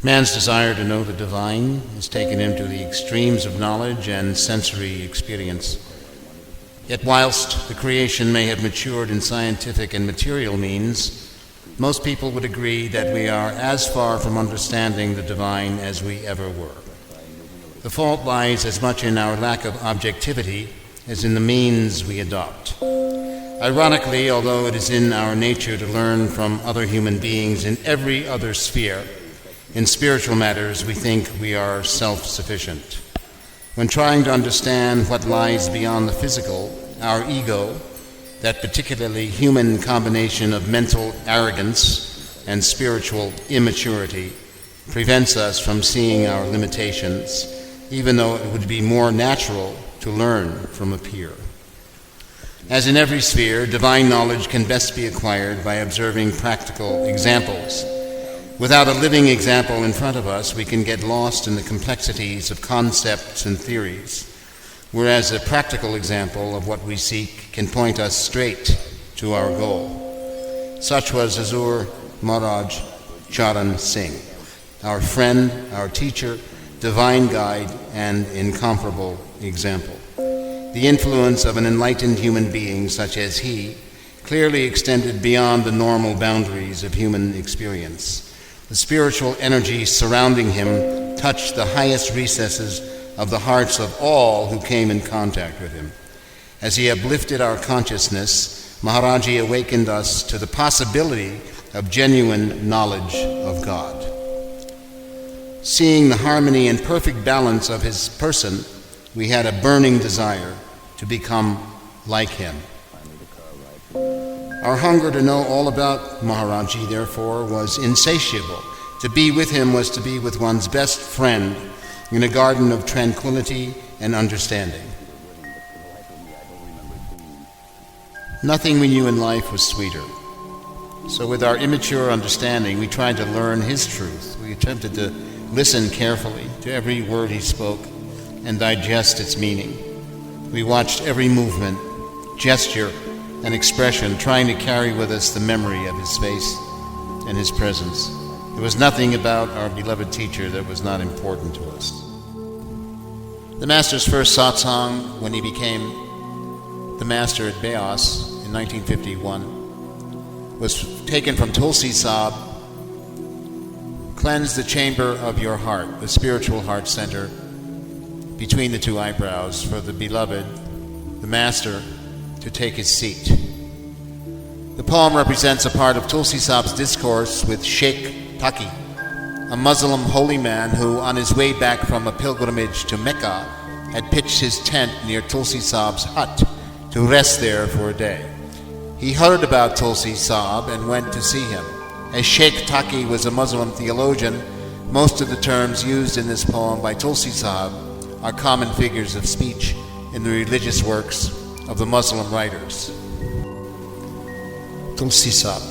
Man's desire to know the divine has taken him to the extremes of knowledge and sensory experience. Yet whilst the creation may have matured in scientific and material means, most people would agree that we are as far from understanding the divine as we ever were. The fault lies as much in our lack of objectivity as in the means we adopt. Ironically, although it is in our nature to learn from other human beings in every other sphere, in spiritual matters we think we are self-sufficient. When trying to understand what lies beyond the physical, our ego, that particularly human combination of mental arrogance and spiritual immaturity, prevents us from seeing our limitations, even though it would be more natural to learn from a peer. As in every sphere, divine knowledge can best be acquired by observing practical examples. Without a living example in front of us, we can get lost in the complexities of concepts and theories, whereas a practical example of what we seek can point us straight to our goal. Such was Hazur Maharaj Charan Singh, our friend, our teacher, divine guide, and incomparable example. The influence of an enlightened human being such as he clearly extended beyond the normal boundaries of human experience. The spiritual energy surrounding him touched the highest recesses of the hearts of all who came in contact with him. As he uplifted our consciousness, Maharaji awakened us to the possibility of genuine knowledge of God. Seeing the harmony and perfect balance of his person, we had a burning desire to become like him. Our hunger to know all about Maharaji, therefore, was insatiable. To be with him was to be with one's best friend in a garden of tranquility and understanding. Nothing we knew in life was sweeter. So with our immature understanding, we tried to learn his truth. We attempted to listen carefully to every word he spoke and digest its meaning. We watched every movement, gesture, and expression, trying to carry with us the memory of his face and his presence. There was nothing about our beloved teacher that was not important to us. The Master's first satsang, when he became the Master at Beas in 1951, was taken from Tulsi Sahib. Cleanse the chamber of your heart, the spiritual heart center, between the two eyebrows, for the beloved, the Master, to take his seat. The poem represents a part of Tulsi Sahib's discourse with Sheikh Taki, a Muslim holy man who, on his way back from a pilgrimage to Mecca, had pitched his tent near Tulsi Sahib's hut to rest there for a day. He heard about Tulsi Sahib and went to see him. As Sheikh Taki was a Muslim theologian, most of the terms used in this poem by Tulsi Sahib are common figures of speech in the religious works of the Muslim writers. Tulsi Sahib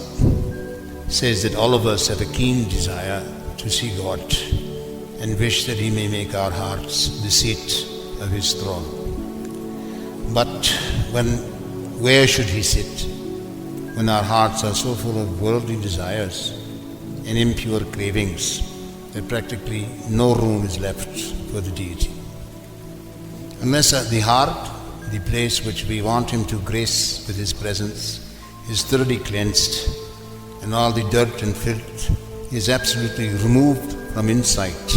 says that all of us have a keen desire to see God and wish that He may make our hearts the seat of His throne. But where should He sit when our hearts are so full of worldly desires and impure cravings that practically no room is left for the deity? Unless the heart, the place which we want Him to grace with His presence, is thoroughly cleansed and all the dirt and filth is absolutely removed from insight,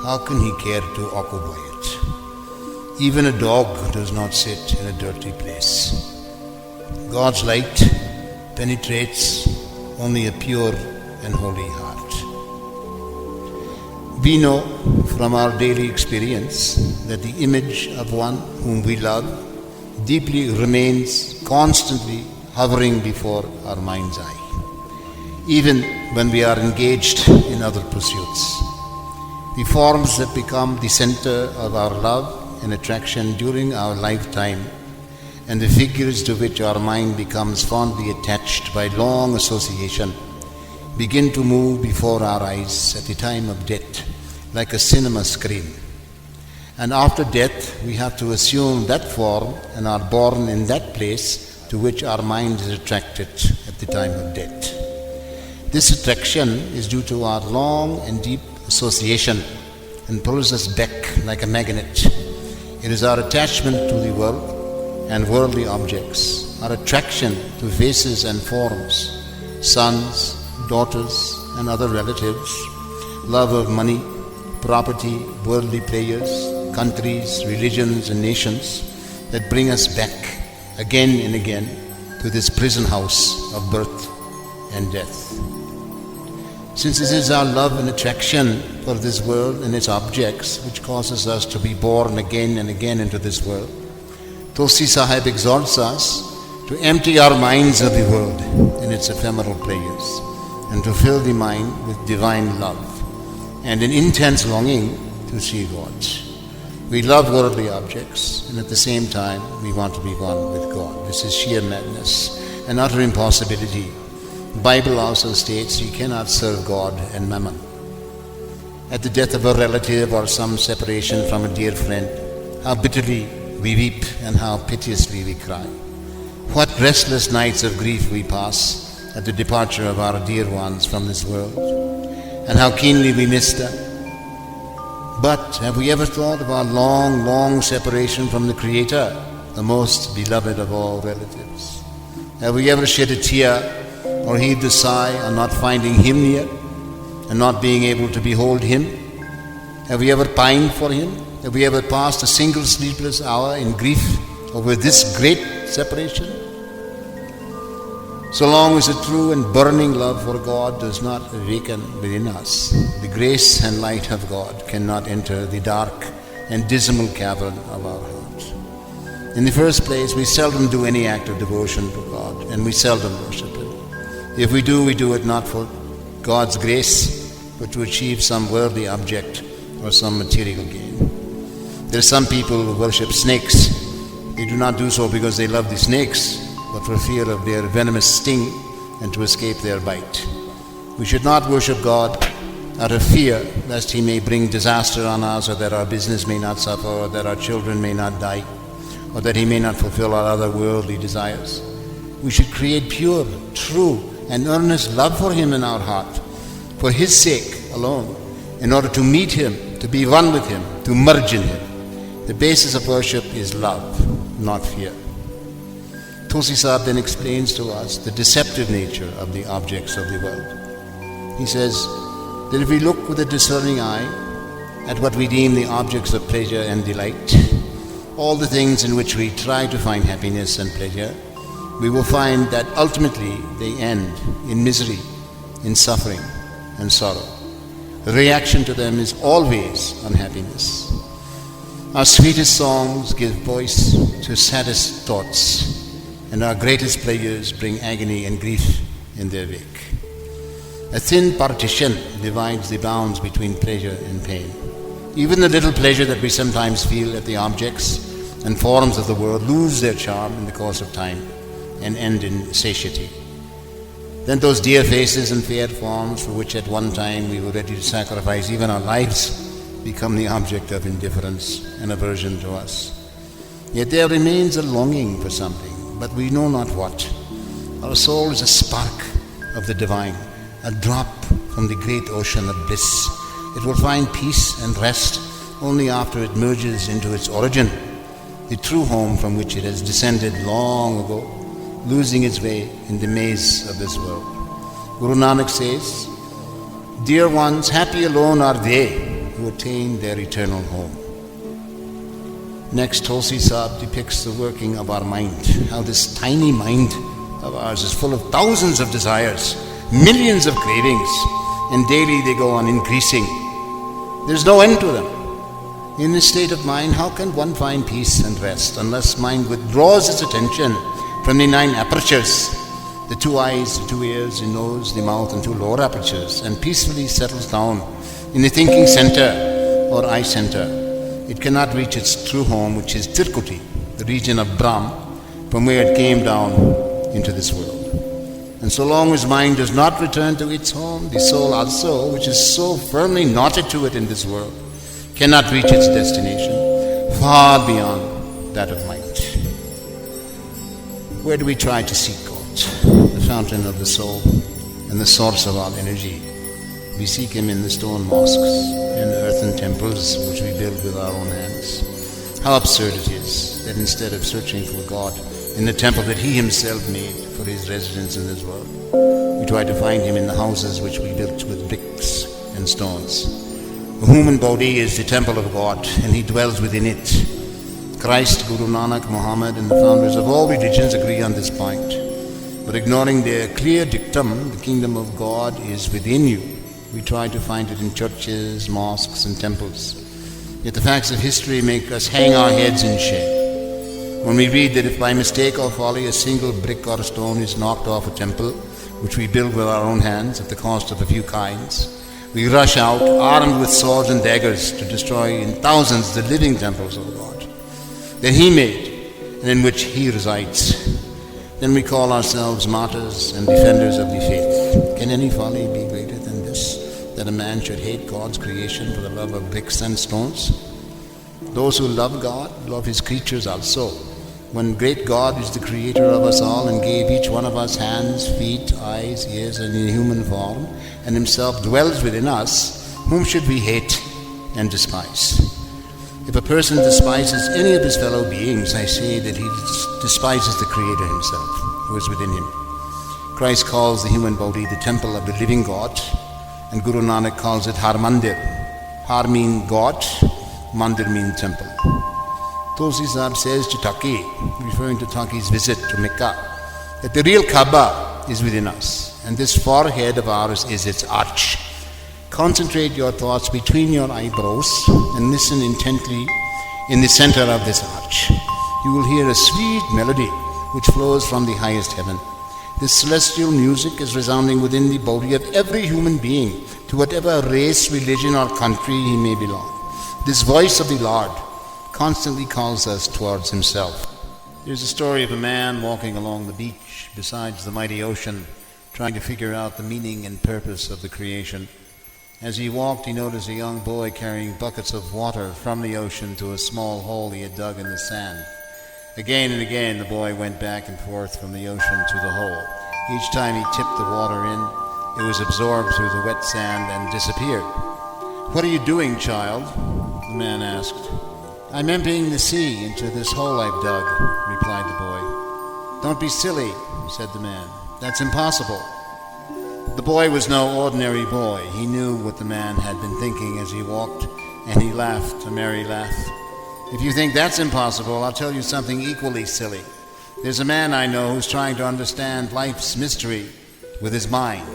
how can He care to occupy it? Even a dog does not sit in a dirty place. God's light penetrates only a pure and holy heart. We know from our daily experience that the image of one whom we love deeply remains constantly hovering before our mind's eye, even when we are engaged in other pursuits. The forms that become the center of our love and attraction during our lifetime, and the figures to which our mind becomes fondly attached by long association, begin to move before our eyes at the time of death, like a cinema screen. And after death, we have to assume that form and are born in that place to which our mind is attracted at the time of death. This attraction is due to our long and deep association and pulls us back like a magnet. It is our attachment to the world and worldly objects, our attraction to faces and forms, sons, daughters, and other relatives, love of money, property, worldly pleasures, countries, religions, and nations that bring us back again and again to this prison house of birth and death. Since it is our love and attraction for this world and its objects which causes us to be born again and again into this world, Tulsi Sahib exhorts us to empty our minds of the world and its ephemeral pleasures and to fill the mind with divine love and an intense longing to see God. We love worldly objects and at the same time we want to be one with God. This is sheer madness, an utter impossibility. The Bible also states you cannot serve God and mammon. At the death of a relative or some separation from a dear friend, how bitterly we weep and how piteously we cry. What restless nights of grief we pass at the departure of our dear ones from this world, and how keenly we miss them. But have we ever thought of our long, long separation from the Creator, the most beloved of all relatives? Have we ever shed a tear or heaved a sigh on not finding Him near and not being able to behold Him? Have we ever pined for Him? Have we ever passed a single sleepless hour in grief over this great separation? So long as a true and burning love for God does not awaken within us, the grace and light of God cannot enter the dark and dismal cavern of our heart. In the first place, we seldom do any act of devotion to God, and we seldom worship Him. If we do it not for God's grace, but to achieve some worldly object or some material gain. There are some people who worship snakes. They do not do so because they love the snakes, but for fear of their venomous sting and to escape their bite. We should not worship God out of fear lest He may bring disaster on us, or that our business may not suffer, or that our children may not die, or that He may not fulfill our other worldly desires. We should create pure, true, and earnest love for Him in our heart, for His sake alone, in order to meet Him, to be one with Him, to merge in Him. The basis of worship is love, not fear. Tulsi Sahib then explains to us the deceptive nature of the objects of the world. He says that if we look with a discerning eye at what we deem the objects of pleasure and delight, all the things in which we try to find happiness and pleasure, we will find that ultimately they end in misery, in suffering and sorrow. The reaction to them is always unhappiness. Our sweetest songs give voice to saddest thoughts, and our greatest pleasures bring agony and grief in their wake. A thin partition divides the bounds between pleasure and pain. Even the little pleasure that we sometimes feel at the objects and forms of the world lose their charm in the course of time and end in satiety. Then those dear faces and fair forms for which at one time we were ready to sacrifice even our lives become the object of indifference and aversion to us. Yet there remains a longing for something, but we know not what. Our soul is a spark of the divine, a drop from the great ocean of bliss. It will find peace and rest only after it merges into its origin, the true home from which it has descended long ago, losing its way in the maze of this world. Guru Nanak says, "Dear ones, happy alone are they who attain their eternal home." Next, Tulsi Sahib depicts the working of our mind, how this tiny mind of ours is full of thousands of desires, millions of cravings, and daily they go on increasing. There is no end to them. In this state of mind, how can one find peace and rest unless mind withdraws its attention from the 9 apertures, the 2 eyes, the 2 ears, the nose, the mouth, and 2 lower apertures, and peacefully settles down in the thinking center or eye center? It cannot reach its true home, which is Tirkuti, the region of Brahm, from where it came down into this world. And so long as mind does not return to its home, the soul also, which is so firmly knotted to it in this world, cannot reach its destination, far beyond that of mind. Where do we try to seek God? The fountain of the soul, and the source of all energy. We seek him in the stone mosques and earthen temples which we build with our own hands. How absurd it is that instead of searching for God in the temple that he himself made for his residence in this world, we try to find him in the houses which we built with bricks and stones. The human body is the temple of God, and he dwells within it. Christ, Guru Nanak, Muhammad, and the founders of all religions agree on this point. But ignoring their clear dictum, the kingdom of God is within you, we try to find it in churches, mosques, and temples. Yet the facts of history make us hang our heads in shame. When we read that if by mistake or folly a single brick or a stone is knocked off a temple, which we build with our own hands at the cost of a few kinds, we rush out, armed with swords and daggers, to destroy in thousands the living temples of God that he made and in which he resides. Then we call ourselves martyrs and defenders of the faith. Can any folly be greater than this, that a man should hate God's creation for the love of bricks and stones? Those who love God love his creatures also. When great God is the creator of us all and gave each one of us hands, feet, eyes, ears, and in human form, and himself dwells within us, whom should we hate and despise? If a person despises any of his fellow beings, I say that he despises the Creator himself, who is within him. Christ calls the human body the temple of the living God, and Guru Nanak calls it Har Mandir. Har means God, Mandir means temple. Tulsi Sahib says to Taki, referring to Taki's visit to Mecca, that the real Kaaba is within us, and this forehead of ours is its arch. Concentrate your thoughts between your eyebrows and listen intently in the center of this arch. You will hear a sweet melody which flows from the highest heaven. This celestial music is resounding within the body of every human being, to whatever race, religion, or country he may belong. This voice of the Lord constantly calls us towards himself. There's a story of a man walking along the beach beside the mighty ocean, trying to figure out the meaning and purpose of the creation. As he walked, he noticed a young boy carrying buckets of water from the ocean to a small hole he had dug in the sand. Again and again, the boy went back and forth from the ocean to the hole. Each time he tipped the water in, it was absorbed through the wet sand and disappeared. "What are you doing, child?" the man asked. "I'm emptying the sea into this hole I've dug," replied the boy. "Don't be silly," said the man. "That's impossible." The boy was no ordinary boy. He knew what the man had been thinking as he walked, and he laughed a merry laugh. "If you think that's impossible, I'll tell you something equally silly. There's a man I know who's trying to understand life's mystery with his mind.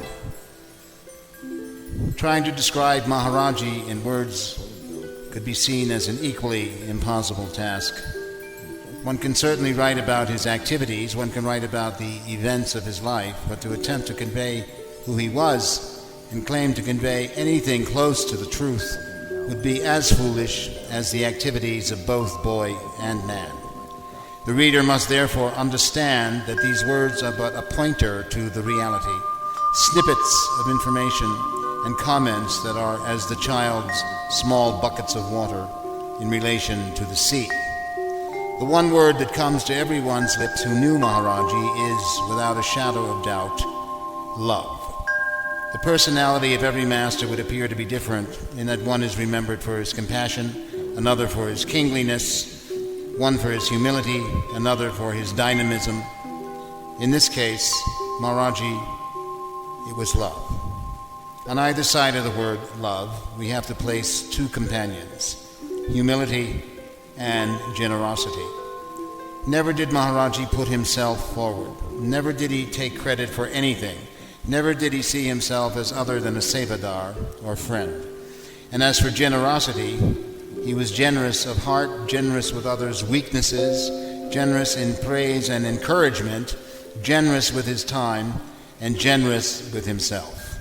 Trying to describe Maharaji in words could be seen as an equally impossible task. One can certainly write about his activities, one can write about the events of his life, but to attempt to convey who he was and claim to convey anything close to the truth would be as foolish as the activities of both boy and man. The reader must therefore understand that these words are but a pointer to the reality, snippets of information and comments that are as the child's small buckets of water in relation to the sea. The one word that comes to everyone's lips who knew Maharaji is, without a shadow of doubt, love. The personality of every master would appear to be different, in that one is remembered for his compassion, another for his kingliness, one for his humility, another for his dynamism. In this case, Maharaji, it was love. On either side of the word love, we have to place two companions, humility and generosity. Never did Maharaji put himself forward. Never did he take credit for anything. Never did he see himself as other than a sevadar or friend. And as for generosity, he was generous of heart, generous with others' weaknesses, generous in praise and encouragement, generous with his time, and generous with himself.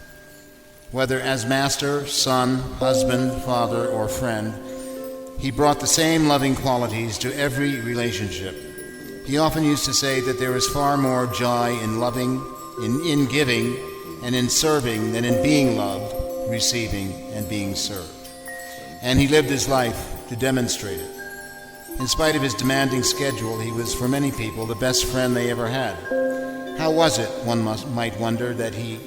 Whether as master, son, husband, father, or friend, he brought the same loving qualities to every relationship. He often used to say that there is far more joy in loving, in giving, and in serving than in being loved, receiving, and being served. And he lived his life to demonstrate it. In spite of his demanding schedule, he was for many people the best friend they ever had. How was it, one might wonder, that he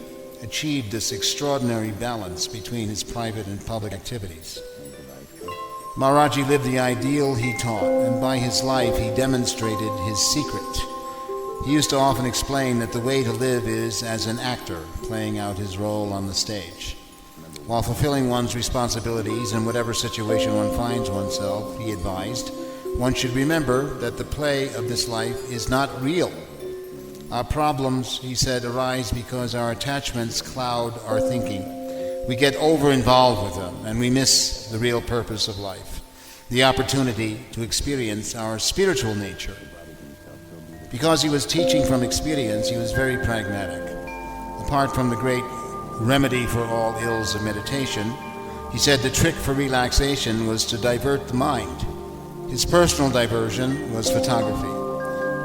achieved this extraordinary balance between his private and public activities. Maharaji lived the ideal he taught, and by his life he demonstrated his secret. He used to often explain that the way to live is as an actor playing out his role on the stage. While fulfilling one's responsibilities in whatever situation one finds oneself, he advised, one should remember that the play of this life is not real. Our problems, he said, arise because our attachments cloud our thinking. We get over-involved with them, and we miss the real purpose of life, the opportunity to experience our spiritual nature. Because he was teaching from experience, he was very pragmatic. Apart from the great remedy for all ills of meditation, he said the trick for relaxation was to divert the mind. His personal diversion was photography.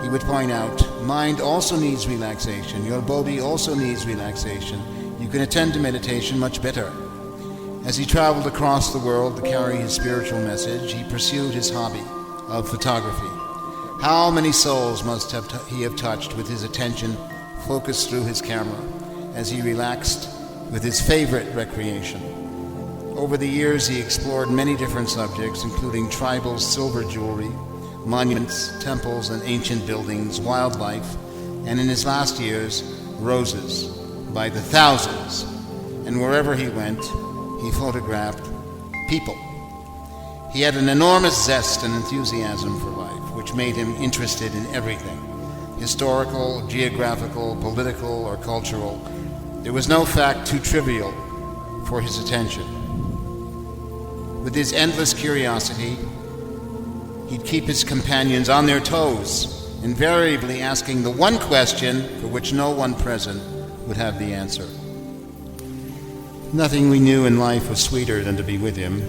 He would point out, mind also needs relaxation. Your body also needs relaxation. You can attend to meditation much better. As he traveled across the world to carry his spiritual message, he pursued his hobby of photography. How many souls must he have touched with his attention focused through his camera as he relaxed with his favorite recreation. Over the years, he explored many different subjects, including tribal silver jewelry, monuments, temples and ancient buildings, wildlife, and in his last years, roses by the thousands. And wherever he went, he photographed people. He had an enormous zest and enthusiasm for life, which made him interested in everything, historical, geographical, political, or cultural. There was no fact too trivial for his attention. With his endless curiosity, he'd keep his companions on their toes, invariably asking the one question for which no one present would have the answer. Nothing we knew in life was sweeter than to be with him,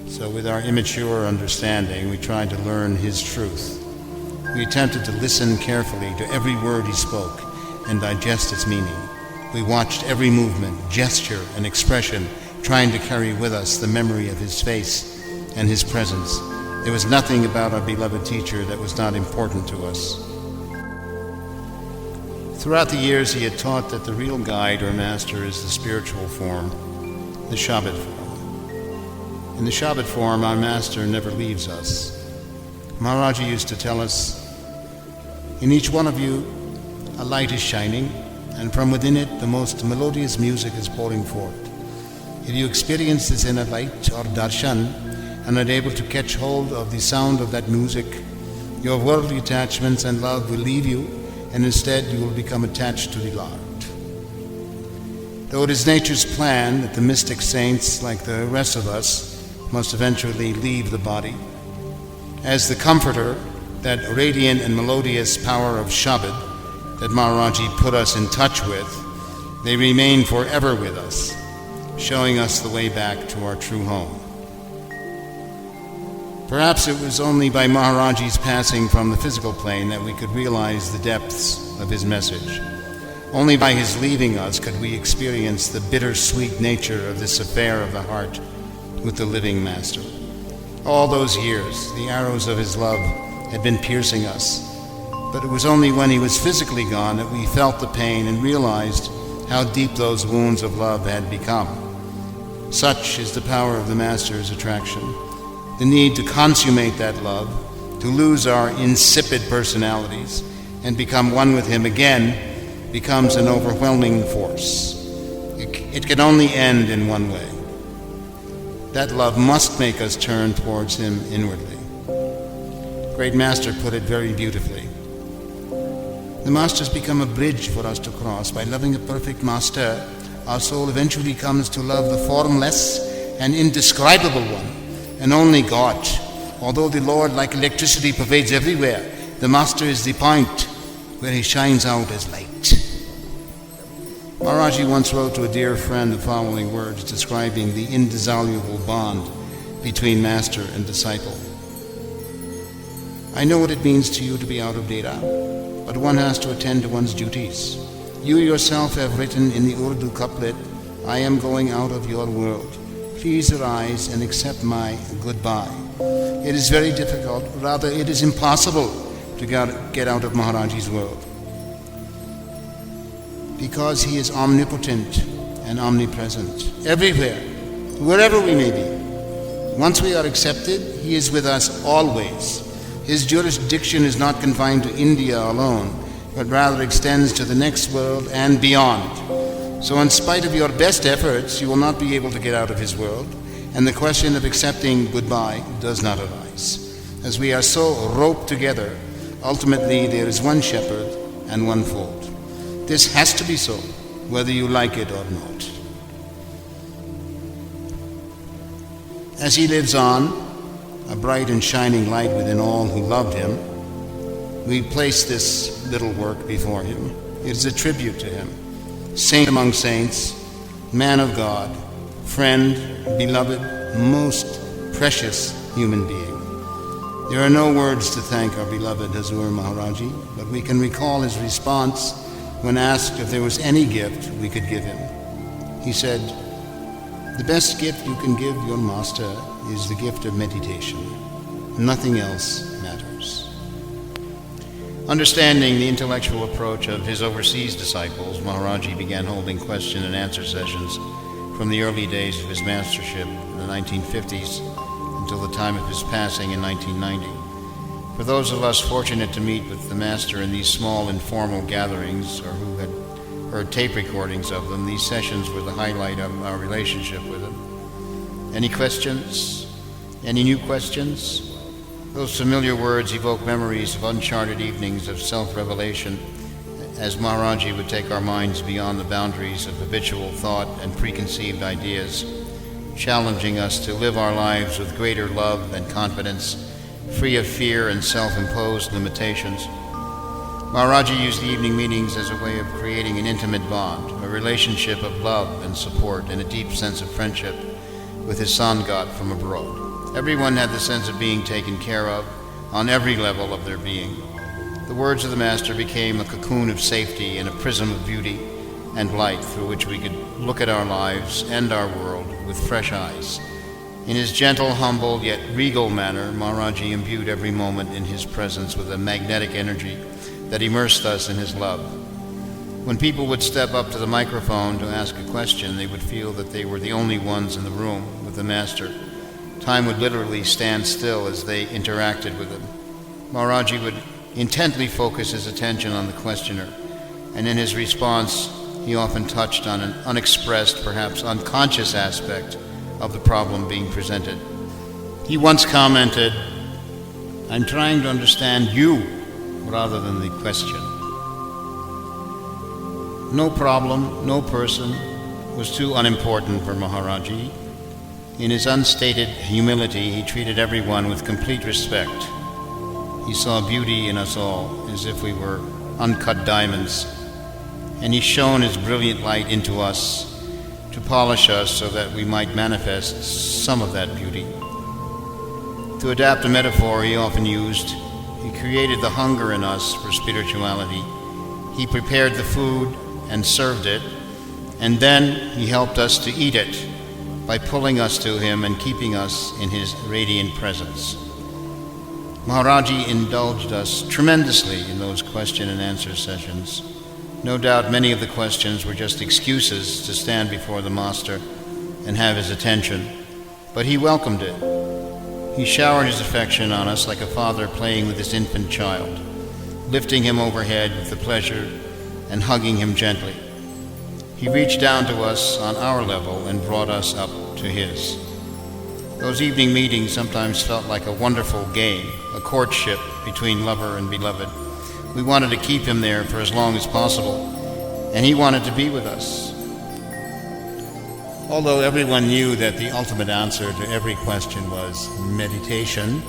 so with our immature understanding, we tried to learn his truth. We attempted to listen carefully to every word he spoke and digest its meaning. We watched every movement, gesture, and expression, trying to carry with us the memory of his face and his presence. There was nothing about our beloved teacher that was not important to us. Throughout the years, he had taught that the real guide or master is the spiritual form, the Shabad form. In the Shabad form, our master never leaves us. Maharaji used to tell us, in each one of you, a light is shining, and from within it, the most melodious music is pouring forth. If you experience this inner light or darshan and are able to catch hold of the sound of that music, your worldly attachments and love will leave you, and instead you will become attached to the Lord. Though it is nature's plan that the mystic saints, like the rest of us, must eventually leave the body, as the comforter, that radiant and melodious power of Shabad that Maharaji put us in touch with, they remain forever with us, showing us the way back to our true home. Perhaps it was only by Maharaji's passing from the physical plane that we could realize the depths of his message. Only by his leaving us could we experience the bittersweet nature of this affair of the heart with the living Master. All those years, the arrows of his love had been piercing us, but it was only when he was physically gone that we felt the pain and realized how deep those wounds of love had become. Such is the power of the Master's attraction. The need to consummate that love, to lose our insipid personalities and become one with him again, becomes an overwhelming force. It can only end in one way. That love must make us turn towards him inwardly. Great Master put it very beautifully. The Master's become a bridge for us to cross. By loving a perfect Master, our soul eventually comes to love the formless and indescribable one, and only God. Although the Lord, like electricity, pervades everywhere, the Master is the point where he shines out as light. Maharaji once wrote to a dear friend the following words describing the indissoluble bond between Master and disciple. I know what it means to you to be out of data, but one has to attend to one's duties. You yourself have written in the Urdu couplet, I am going out of your world. Please arise and accept my goodbye. It is very difficult, rather it is impossible to get out of Maharaji's world. because he is omnipotent and omnipresent, everywhere, wherever we may be. Once we are accepted, he is with us always. His jurisdiction is not confined to India alone, but rather extends to the next world and beyond. So in spite of your best efforts, you will not be able to get out of his world, and the question of accepting goodbye does not arise. As we are so roped together, ultimately there is one shepherd and one fold. This has to be so, whether you like it or not. As he lives on, a bright and shining light within all who loved him, we place this little work before him. It is a tribute to him. Saint among saints, man of God, friend, beloved, most precious human being. There are no words to thank our beloved Hazur Maharaji, but we can recall his response when asked if there was any gift we could give him. He said, "The best gift you can give your master is the gift of meditation. Nothing else matters." Understanding the intellectual approach of his overseas disciples, Maharaji began holding question and answer sessions from the early days of his mastership in the 1950s until the time of his passing in 1990. For those of us fortunate to meet with the Master in these small informal gatherings, or who had heard tape recordings of them, these sessions were the highlight of our relationship with him. Any questions? Any new questions? Those familiar words evoke memories of uncharted evenings of self-revelation, as Maharaji would take our minds beyond the boundaries of habitual thought and preconceived ideas, challenging us to live our lives with greater love and confidence, free of fear and self-imposed limitations. Maharaji used the evening meetings as a way of creating an intimate bond, a relationship of love and support, and a deep sense of friendship with his Sangat from abroad. Everyone had the sense of being taken care of on every level of their being. The words of the Master became a cocoon of safety and a prism of beauty and light through which we could look at our lives and our world with fresh eyes. In his gentle, humble, yet regal manner, Maharaji imbued every moment in his presence with a magnetic energy that immersed us in his love. When people would step up to the microphone to ask a question, they would feel that they were the only ones in the room with the Master. Time would literally stand still as they interacted with him. Maharaji would intently focus his attention on the questioner, and in his response, he often touched on an unexpressed, perhaps unconscious aspect of the problem being presented. He once commented, "I'm trying to understand you rather than the question." No problem, no person was too unimportant for Maharaji. In his unstated humility, he treated everyone with complete respect. He saw beauty in us all as if we were uncut diamonds, and he shone his brilliant light into us to polish us so that we might manifest some of that beauty. To adapt a metaphor he often used, he created the hunger in us for spirituality. He prepared the food and served it, and then he helped us to eat it by pulling us to him and keeping us in his radiant presence. Maharaji indulged us tremendously in those question and answer sessions. No doubt many of the questions were just excuses to stand before the Master and have his attention, but he welcomed it. He showered his affection on us like a father playing with his infant child, lifting him overhead with the pleasure and hugging him gently. He reached down to us on our level and brought us up to his. Those evening meetings sometimes felt like a wonderful game, a courtship between lover and beloved. We wanted to keep him there for as long as possible, and he wanted to be with us. Although everyone knew that the ultimate answer to every question was meditation,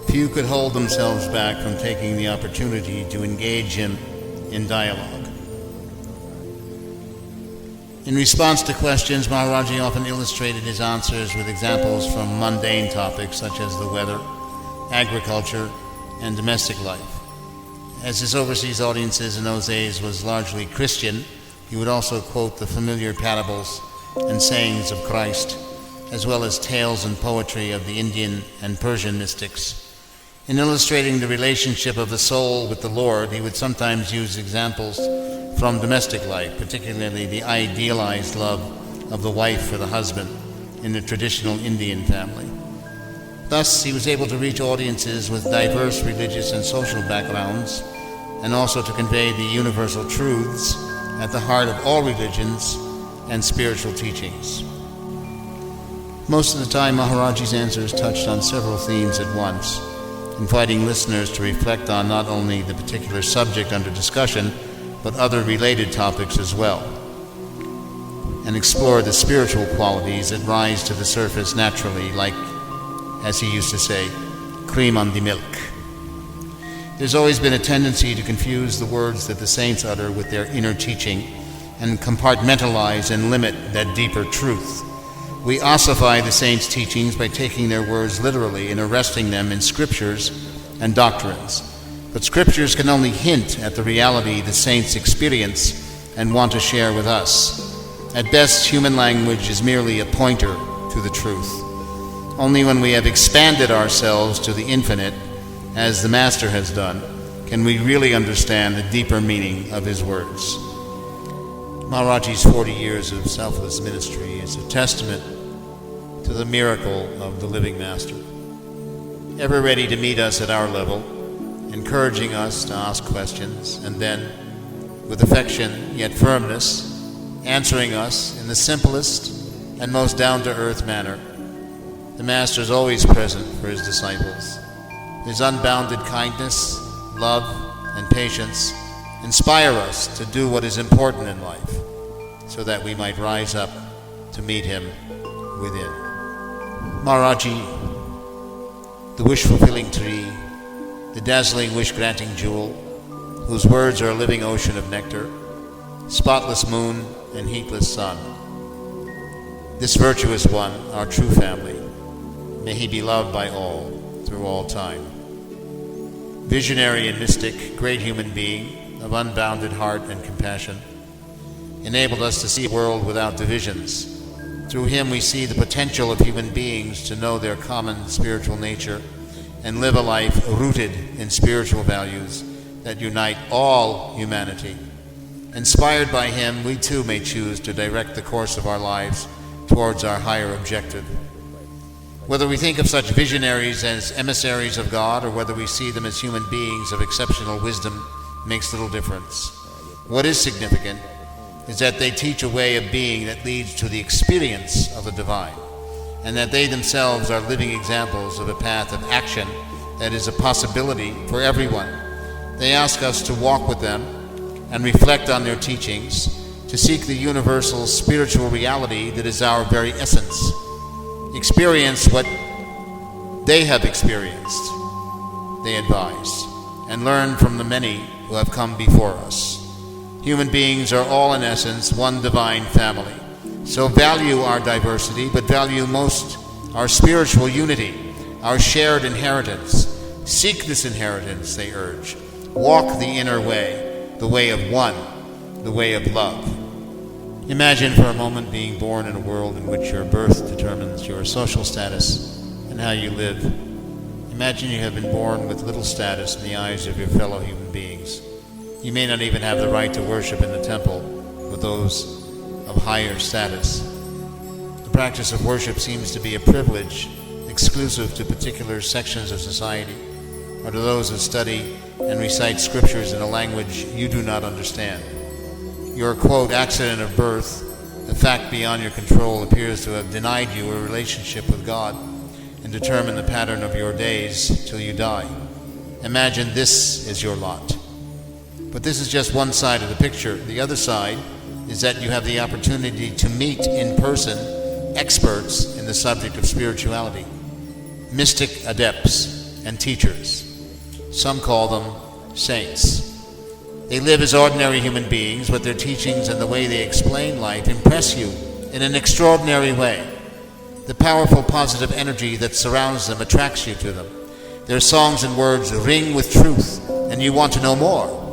few could hold themselves back from taking the opportunity to engage him in dialogue. In response to questions, Maharaji often illustrated his answers with examples from mundane topics such as the weather, agriculture, and domestic life. As his overseas audiences in those days was largely Christian, he would also quote the familiar parables and sayings of Christ, as well as tales and poetry of the Indian and Persian mystics. In illustrating the relationship of the soul with the Lord, he would sometimes use examples from domestic life, particularly the idealized love of the wife for the husband in the traditional Indian family. Thus, he was able to reach audiences with diverse religious and social backgrounds, and also to convey the universal truths at the heart of all religions and spiritual teachings. Most of the time, Maharajji's answers touched on several themes at once, inviting listeners to reflect on not only the particular subject under discussion, but other related topics as well, and explore the spiritual qualities that rise to the surface naturally, like, as he used to say, cream on the milk. There's always been a tendency to confuse the words that the saints utter with their inner teaching and compartmentalize and limit that deeper truth. We ossify the saints' teachings by taking their words literally and arresting them in scriptures and doctrines. But scriptures can only hint at the reality the saints experience and want to share with us. At best, human language is merely a pointer to the truth. Only when we have expanded ourselves to the infinite, as the Master has done, can we really understand the deeper meaning of his words. Maharajji's 40 years of selfless ministry is a testament to the miracle of the living Master, ever ready to meet us at our level, encouraging us to ask questions, and then, with affection yet firmness, answering us in the simplest and most down-to-earth manner. The Master is always present for his disciples. His unbounded kindness, love, and patience inspire us to do what is important in life, so that we might rise up to meet him within. Maharajji, the wish-fulfilling tree, the dazzling wish-granting jewel, whose words are a living ocean of nectar, spotless moon and heatless sun. This virtuous one, our true family, may he be loved by all through all time. Visionary and mystic, great human being of unbounded heart and compassion, enabled us to see a world without divisions. Through him we see the potential of human beings to know their common spiritual nature and live a life rooted in spiritual values that unite all humanity. Inspired by him, we too may choose to direct the course of our lives towards our higher objective. Whether we think of such visionaries as emissaries of God, or whether we see them as human beings of exceptional wisdom, makes little difference. What is significant is that they teach a way of being that leads to the experience of the divine, and that they themselves are living examples of a path of action that is a possibility for everyone. They ask us to walk with them and reflect on their teachings, to seek the universal spiritual reality that is our very essence, experience what they have experienced, they advise, and learn from the many who have come before us. Human beings are all, in essence, one divine family. So value our diversity, but value most our spiritual unity, our shared inheritance. Seek this inheritance, they urge. Walk the inner way, the way of one, the way of love. Imagine for a moment being born in a world in which your birth determines your social status and how you live. Imagine you have been born with little status in the eyes of your fellow human beings. You may not even have the right to worship in the temple with those of higher status. The practice of worship seems to be a privilege exclusive to particular sections of society, or to those who study and recite scriptures in a language you do not understand. Your, quote, accident of birth, a fact beyond your control, appears to have denied you a relationship with God and determined the pattern of your days till you die. Imagine this is your lot. But this is just one side of the picture. The other side is that you have the opportunity to meet in person experts in the subject of spirituality, mystic adepts and teachers. Some call them saints. They live as ordinary human beings, but their teachings and the way they explain life impress you in an extraordinary way. The powerful positive energy that surrounds them attracts you to them. Their songs and words ring with truth, and you want to know more.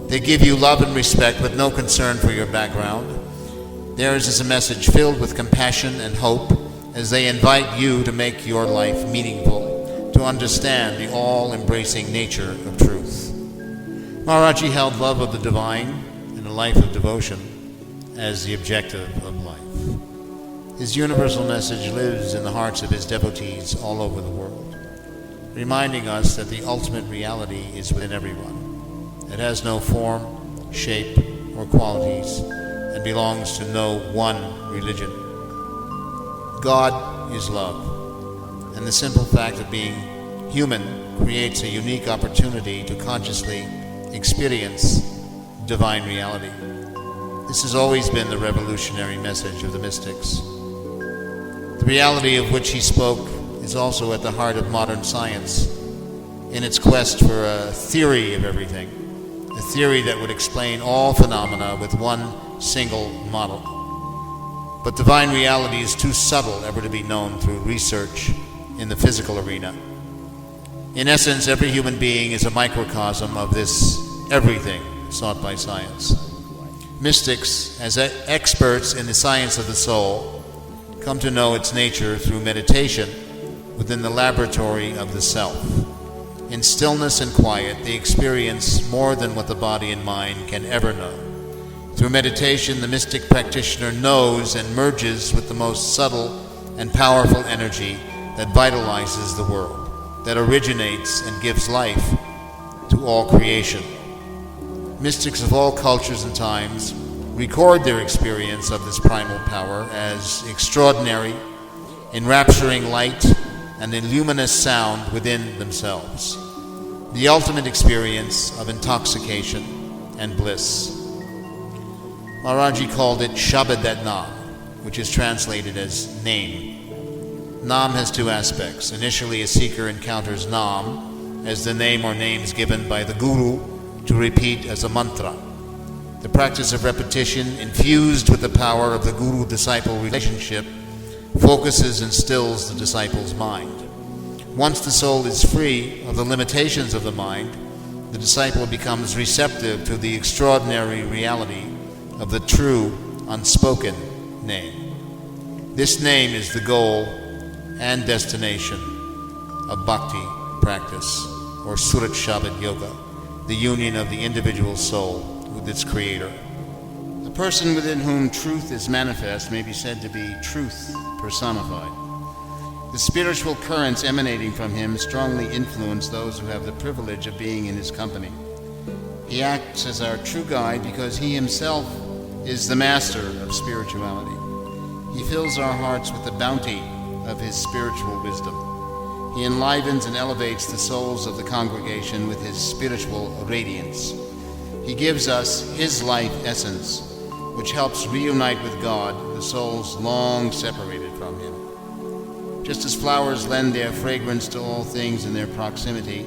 They give you love and respect with no concern for your background. Theirs is a message filled with compassion and hope as they invite you to make your life meaningful, to understand the all-embracing nature of truth. Maharajji held love of the divine and a life of devotion as the objective of life. His universal message lives in the hearts of his devotees all over the world, reminding us that the ultimate reality is within everyone. It has no form, shape, or qualities, and belongs to no one religion. God is love, and the simple fact of being human creates a unique opportunity to consciously experience divine reality. This has always been the revolutionary message of the mystics. The reality of which he spoke is also at the heart of modern science in its quest for a theory of everything, a theory that would explain all phenomena with one single model. But divine reality is too subtle ever to be known through research in the physical arena. In essence, every human being is a microcosm of this everything sought by science. Mystics, as experts in the science of the soul, come to know its nature through meditation within the laboratory of the self. In stillness and quiet, they experience more than what the body and mind can ever know. Through meditation, the mystic practitioner knows and merges with the most subtle and powerful energy that vitalizes the world, that originates and gives life to all creation. Mystics of all cultures and times record their experience of this primal power as extraordinary, enrapturing light and a luminous sound within themselves, the ultimate experience of intoxication and bliss. Maharaji called it Shabad Nam, which is translated as name. Nam has two aspects. Initially, a seeker encounters Nam as the name or names given by the Guru to repeat as a mantra. The practice of repetition, infused with the power of the Guru-disciple relationship, focuses and stills the disciple's mind. Once the soul is free of the limitations of the mind, the disciple becomes receptive to the extraordinary reality of the true, unspoken name. This name is the goal and destination of bhakti practice, or Surat Shabad Yoga, the union of the individual soul with its creator. The person within whom truth is manifest may be said to be truth personified. The spiritual currents emanating from him strongly influence those who have the privilege of being in his company. He acts as our true guide because he himself is the master of spirituality. He fills our hearts with the bounty of his spiritual wisdom. He enlivens and elevates the souls of the congregation with his spiritual radiance. He gives us his life essence, which helps reunite with God the souls long separated from him. Just as flowers lend their fragrance to all things in their proximity,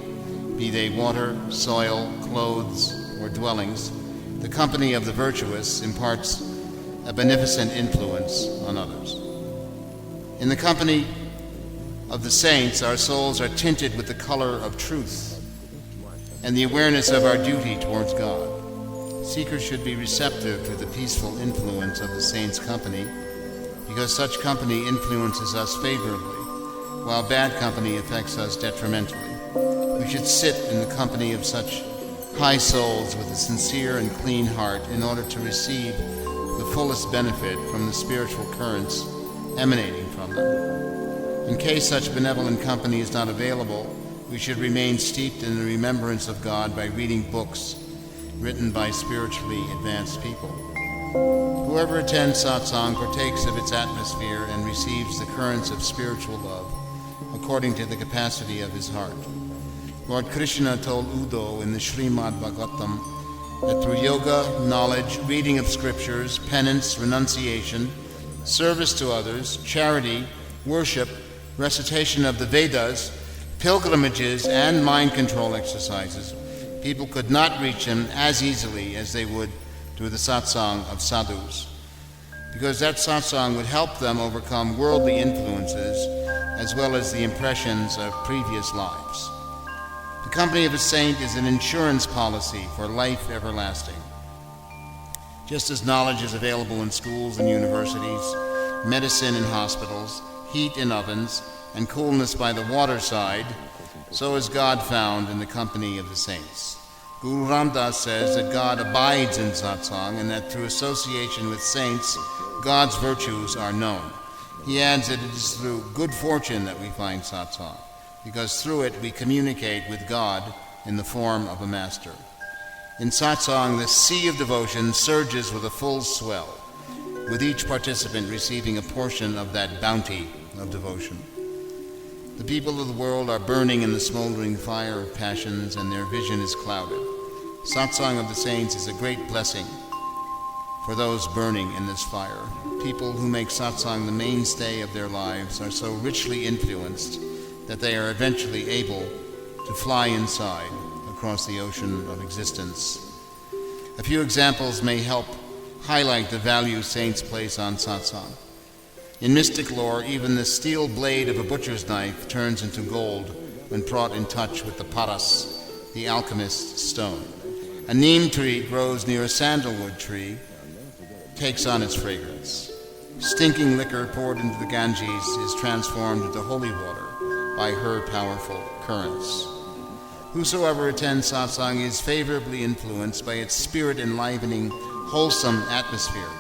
be they water, soil, clothes, or dwellings, the company of the virtuous imparts a beneficent influence on others. In the company of the saints, our souls are tinted with the color of truth and the awareness of our duty towards God. Seekers should be receptive to the peaceful influence of the saints' company, because such company influences us favorably, while bad company affects us detrimentally. We should sit in the company of such high souls with a sincere and clean heart in order to receive the fullest benefit from the spiritual currents emanating from them. In case such benevolent company is not available, we should remain steeped in the remembrance of God by reading books written by spiritually advanced people. Whoever attends Satsang partakes of its atmosphere and receives the currents of spiritual love according to the capacity of his heart. Lord Krishna told Uddhava in the Srimad Bhagavatam that through yoga, knowledge, reading of scriptures, penance, renunciation, service to others, charity, worship, recitation of the Vedas, pilgrimages, and mind control exercises, people could not reach him as easily as they would through the satsang of sadhus, because that satsang would help them overcome worldly influences as well as the impressions of previous lives. The company of a saint is an insurance policy for life everlasting. Just as knowledge is available in schools and universities, medicine in hospitals, heat in ovens, and coolness by the waterside, so is God found in the company of the saints. Guru Ram Das says that God abides in satsang and that through association with saints, God's virtues are known. He adds that it is through good fortune that we find satsang, because through it we communicate with God in the form of a master. In satsang, the sea of devotion surges with a full swell, with each participant receiving a portion of that bounty of devotion. The people of the world are burning in the smoldering fire of passions, and their vision is clouded. Satsang of the saints is a great blessing for those burning in this fire. People who make satsang the mainstay of their lives are so richly influenced that they are eventually able to fly inside across the ocean of existence. A few examples may help highlight the value saints place on satsang. In mystic lore, even the steel blade of a butcher's knife turns into gold when brought in touch with the paras, the alchemist's stone. A neem tree grows near a sandalwood tree, takes on its fragrance. Stinking liquor poured into the Ganges is transformed into holy water by her powerful currents. Whosoever attends satsang is favorably influenced by its spirit-enlivening, wholesome atmosphere.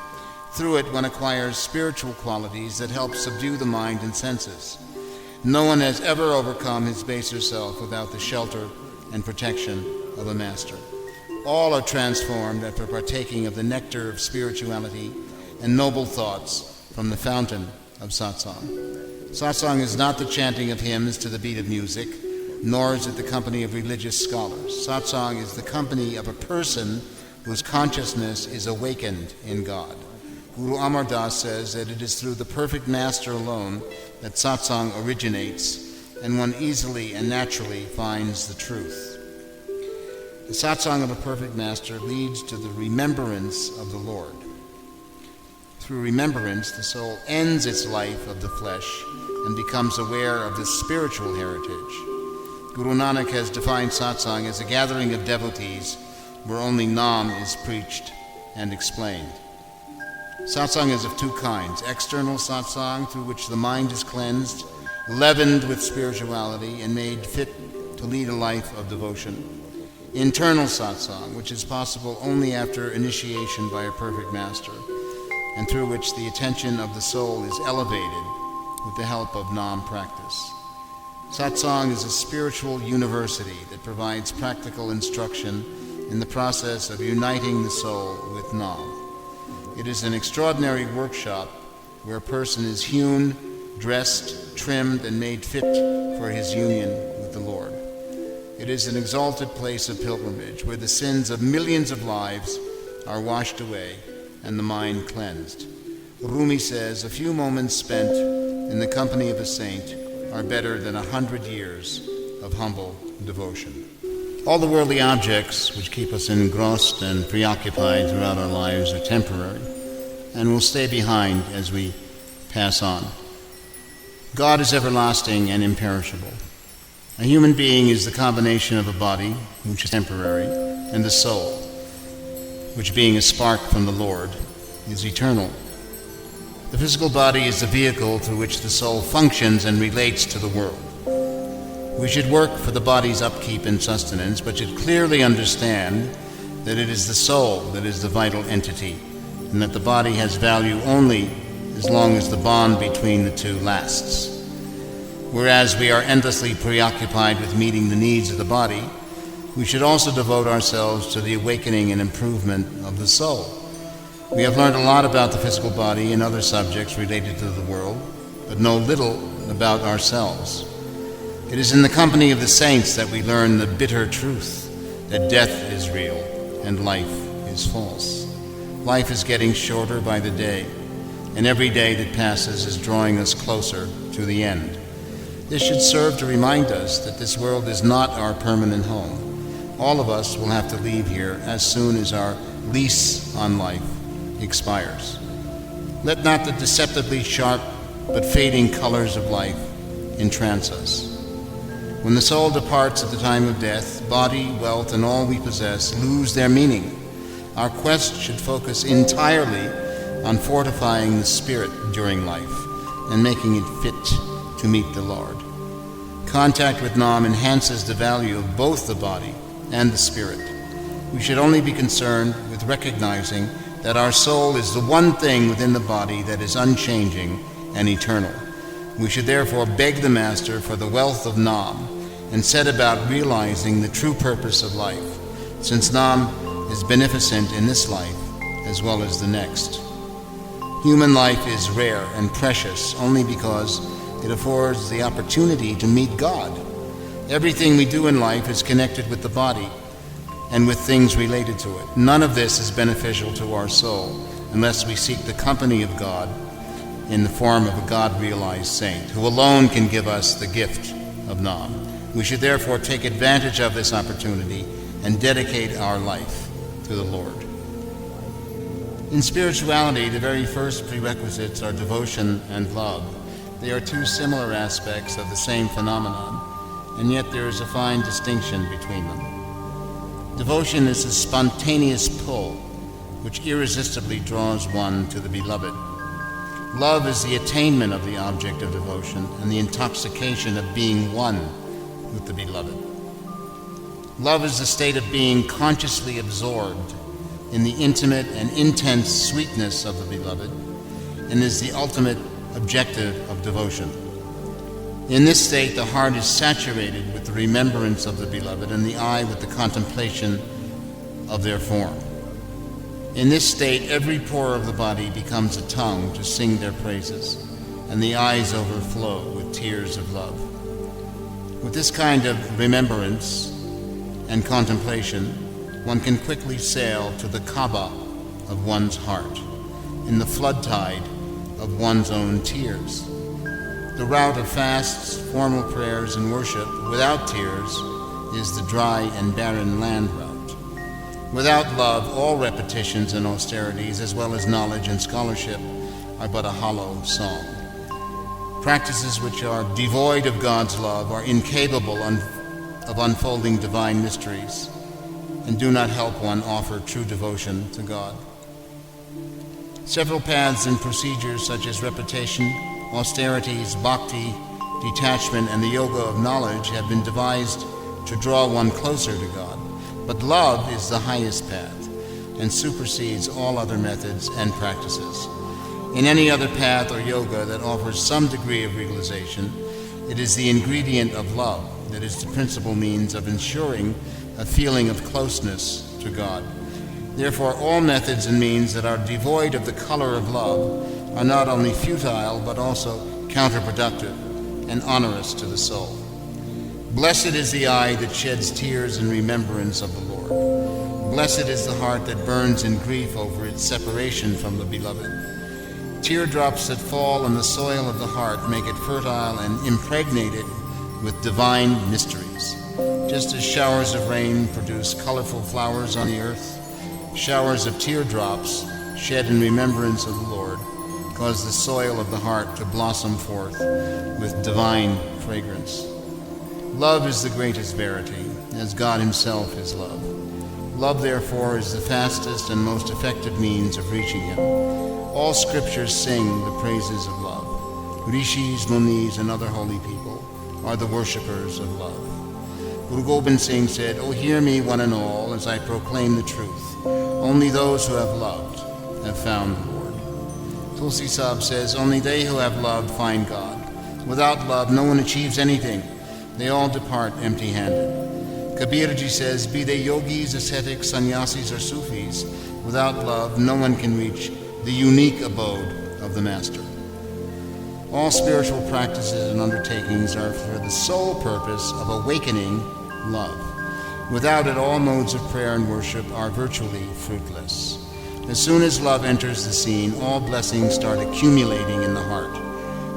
Through it, one acquires spiritual qualities that help subdue the mind and senses. No one has ever overcome his baser self without the shelter and protection of a master. All are transformed after partaking of the nectar of spirituality and noble thoughts from the fountain of satsang. Satsang is not the chanting of hymns to the beat of music, nor is it the company of religious scholars. Satsang is the company of a person whose consciousness is awakened in God. Guru Amar Das says that it is through the perfect master alone that satsang originates, and one easily and naturally finds the truth. The satsang of a perfect master leads to the remembrance of the Lord. Through remembrance, the soul ends its life of the flesh and becomes aware of the spiritual heritage. Guru Nanak has defined satsang as a gathering of devotees where only Nam is preached and explained. Satsang is of two kinds: external satsang, through which the mind is cleansed, leavened with spirituality, and made fit to lead a life of devotion. Internal satsang, which is possible only after initiation by a perfect master, and through which the attention of the soul is elevated with the help of Nam practice. Satsang is a spiritual university that provides practical instruction in the process of uniting the soul with Nam. It is an extraordinary workshop where a person is hewn, dressed, trimmed, and made fit for his union with the Lord. It is an exalted place of pilgrimage where the sins of millions of lives are washed away and the mind cleansed. Rumi says, "A few moments spent in the company of a saint are better than 100 years of humble devotion." All the worldly objects which keep us engrossed and preoccupied throughout our lives are temporary and will stay behind as we pass on. God is everlasting and imperishable. A human being is the combination of a body, which is temporary, and the soul, which being a spark from the Lord, is eternal. The physical body is the vehicle through which the soul functions and relates to the world. We should work for the body's upkeep and sustenance, but should clearly understand that it is the soul that is the vital entity, and that the body has value only as long as the bond between the two lasts. Whereas we are endlessly preoccupied with meeting the needs of the body, we should also devote ourselves to the awakening and improvement of the soul. We have learned a lot about the physical body and other subjects related to the world, but know little about ourselves. It is in the company of the saints that we learn the bitter truth that death is real and life is false. Life is getting shorter by the day, and every day that passes is drawing us closer to the end. This should serve to remind us that this world is not our permanent home. All of us will have to leave here as soon as our lease on life expires. Let not the deceptively sharp but fading colors of life entrance us. When the soul departs at the time of death, body, wealth, and all we possess lose their meaning. Our quest should focus entirely on fortifying the spirit during life and making it fit to meet the Lord. Contact with Nam enhances the value of both the body and the spirit. We should only be concerned with recognizing that our soul is the one thing within the body that is unchanging and eternal. We should therefore beg the Master for the wealth of Nam and set about realizing the true purpose of life, since Nam is beneficent in this life as well as the next. Human life is rare and precious only because it affords the opportunity to meet God. Everything we do in life is connected with the body and with things related to it. None of this is beneficial to our soul unless we seek the company of God in the form of a God-realized saint, who alone can give us the gift of Nam. We should therefore take advantage of this opportunity and dedicate our life to the Lord. In spirituality, the very first prerequisites are devotion and love. They are two similar aspects of the same phenomenon, and yet there is a fine distinction between them. Devotion is a spontaneous pull which irresistibly draws one to the beloved. Love is the attainment of the object of devotion and the intoxication of being one with the beloved. Love is the state of being consciously absorbed in the intimate and intense sweetness of the beloved, and is the ultimate objective of devotion. In this state, the heart is saturated with the remembrance of the beloved, and the eye with the contemplation of their form. In this state, every pore of the body becomes a tongue to sing their praises, and the eyes overflow with tears of love. With this kind of remembrance and contemplation, one can quickly sail to the Kaaba of one's heart, in the flood tide of one's own tears. The route of fasts, formal prayers, and worship without tears is the dry and barren land route. Without love, all repetitions and austerities, as well as knowledge and scholarship, are but a hollow song. Practices which are devoid of God's love are incapable of unfolding divine mysteries, and do not help one offer true devotion to God. Several paths and procedures such as repetition, austerities, bhakti, detachment, and the yoga of knowledge have been devised to draw one closer to God. But love is the highest path and supersedes all other methods and practices. In any other path or yoga that offers some degree of realization, it is the ingredient of love that is the principal means of ensuring a feeling of closeness to God. Therefore, all methods and means that are devoid of the color of love are not only futile, but also counterproductive and onerous to the soul. Blessed is the eye that sheds tears in remembrance of the Lord. Blessed is the heart that burns in grief over its separation from the beloved. Teardrops that fall on the soil of the heart make it fertile and impregnate it with divine mysteries. Just as showers of rain produce colorful flowers on the earth, showers of teardrops shed in remembrance of the Lord cause the soil of the heart to blossom forth with divine fragrance. Love is the greatest verity, as God himself is love. Love, therefore, is the fastest and most effective means of reaching him. All scriptures sing the praises of love. Rishis, Munis, and other holy people are the worshippers of love. Guru Gobind Singh said, "O hear me, one and all, as I proclaim the truth. Only those who have loved have found the Lord." Tulsi Sahib says, "Only they who have loved find God. Without love, no one achieves anything. They all depart empty-handed." Kabirji says, "Be they yogis, ascetics, sannyasis, or Sufis, without love, no one can reach the unique abode of the Master." All spiritual practices and undertakings are for the sole purpose of awakening love. Without it, all modes of prayer and worship are virtually fruitless. As soon as love enters the scene, all blessings start accumulating in the heart,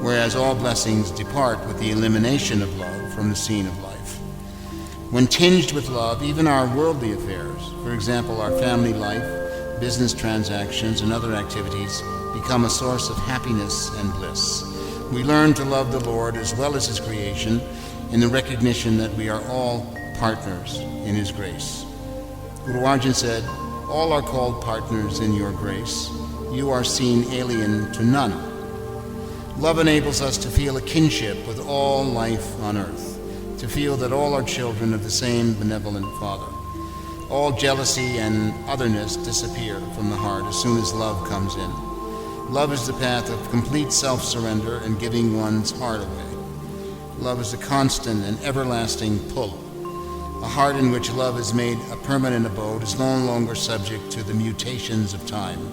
whereas all blessings depart with the elimination of love from the scene of life. When tinged with love, even our worldly affairs, for example, our family life, business transactions, and other activities, become a source of happiness and bliss. We learn to love the Lord as well as his creation in the recognition that we are all partners in his grace. Guru Arjan said, "All are called partners in your grace. You are seen alien to none." Love enables us to feel a kinship with all life on earth, to feel that all are children of the same benevolent Father. All jealousy and otherness disappear from the heart as soon as love comes in. Love is the path of complete self-surrender and giving one's heart away. Love is a constant and everlasting pull. A heart in which love is made a permanent abode is no longer subject to the mutations of time.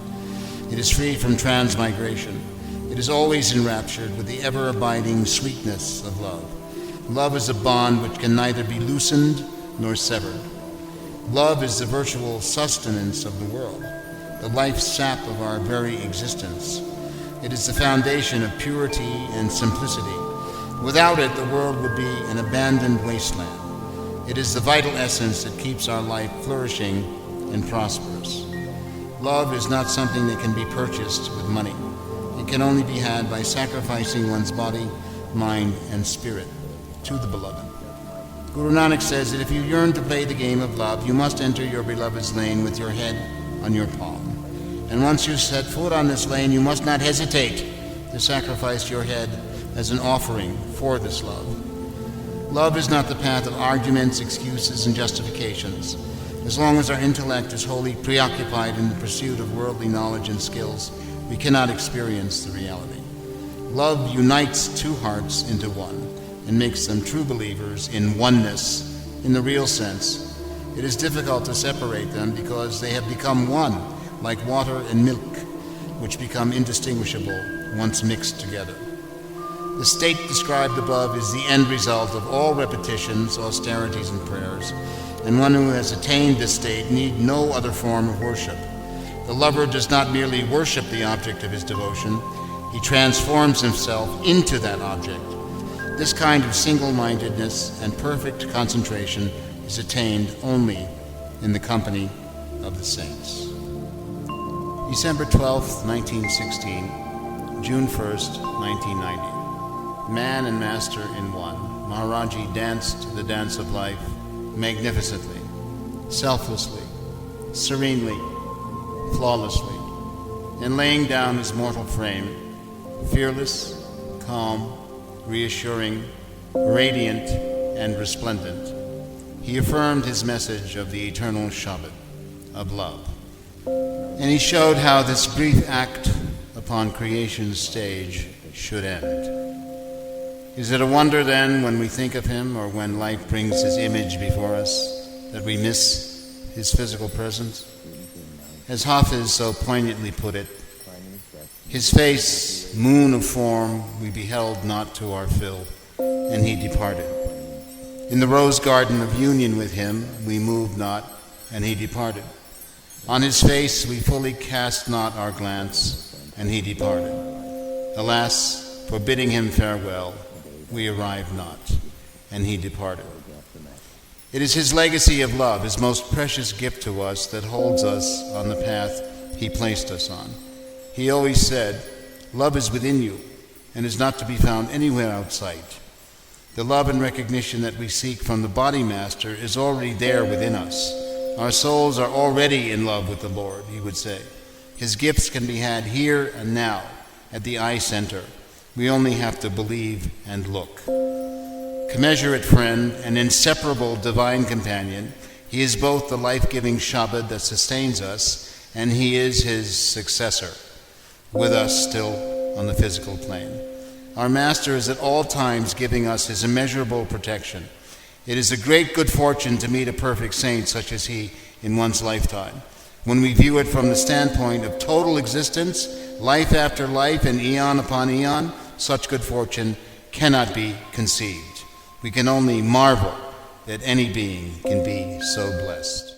It is free from transmigration. It is always enraptured with the ever-abiding sweetness of love. Love is a bond which can neither be loosened nor severed. Love is the virtual sustenance of the world, the life sap of our very existence. It is the foundation of purity and simplicity. Without it, the world would be an abandoned wasteland. It is the vital essence that keeps our life flourishing and prosperous. Love is not something that can be purchased with money. It can only be had by sacrificing one's body, mind, and spirit to the beloved. Guru Nanak says that if you yearn to play the game of love, you must enter your beloved's lane with your head on your palm. And once you set foot on this lane, you must not hesitate to sacrifice your head as an offering for this love. Love is not the path of arguments, excuses, and justifications. As long as our intellect is wholly preoccupied in the pursuit of worldly knowledge and skills, we cannot experience the reality. Love unites two hearts into one and makes them true believers in oneness. In the real sense, it is difficult to separate them because they have become one, like water and milk, which become indistinguishable once mixed together. The state described above is the end result of all repetitions, austerities, and prayers, and one who has attained this state need no other form of worship. The lover does not merely worship the object of his devotion, he transforms himself into that object. This kind of single-mindedness and perfect concentration is attained only in the company of the saints. December 12, 1916, June 1st, 1990. Man and master in one, Maharaji danced the dance of life magnificently, selflessly, serenely, flawlessly, and laying down his mortal frame, fearless, calm, reassuring, radiant, and resplendent, he affirmed his message of the eternal Shabad, of love. And he showed how this brief act upon creation's stage should end. Is it a wonder then, when we think of him, or when life brings his image before us, that we miss his physical presence? As Hafiz so poignantly put it, his face, moon of form, we beheld not to our fill, and he departed. In the rose garden of union with him, we moved not, and he departed. On his face we fully cast not our glance, and he departed. Alas, for bidding him farewell, we arrived not, and he departed. It is his legacy of love, his most precious gift to us, that holds us on the path he placed us on. He always said, "Love is within you, and is not to be found anywhere outside." The love and recognition that we seek from the body master is already there within us. Our souls are already in love with the Lord, he would say. His gifts can be had here and now, at the eye center. We only have to believe and look. Commensurate friend, an inseparable divine companion, he is both the life-giving Shabad that sustains us, and he is his successor, with us still on the physical plane. Our Master is at all times giving us his immeasurable protection. It is a great good fortune to meet a perfect saint such as he in one's lifetime. When we view it from the standpoint of total existence, life after life and eon upon eon, such good fortune cannot be conceived. We can only marvel that any being can be so blessed.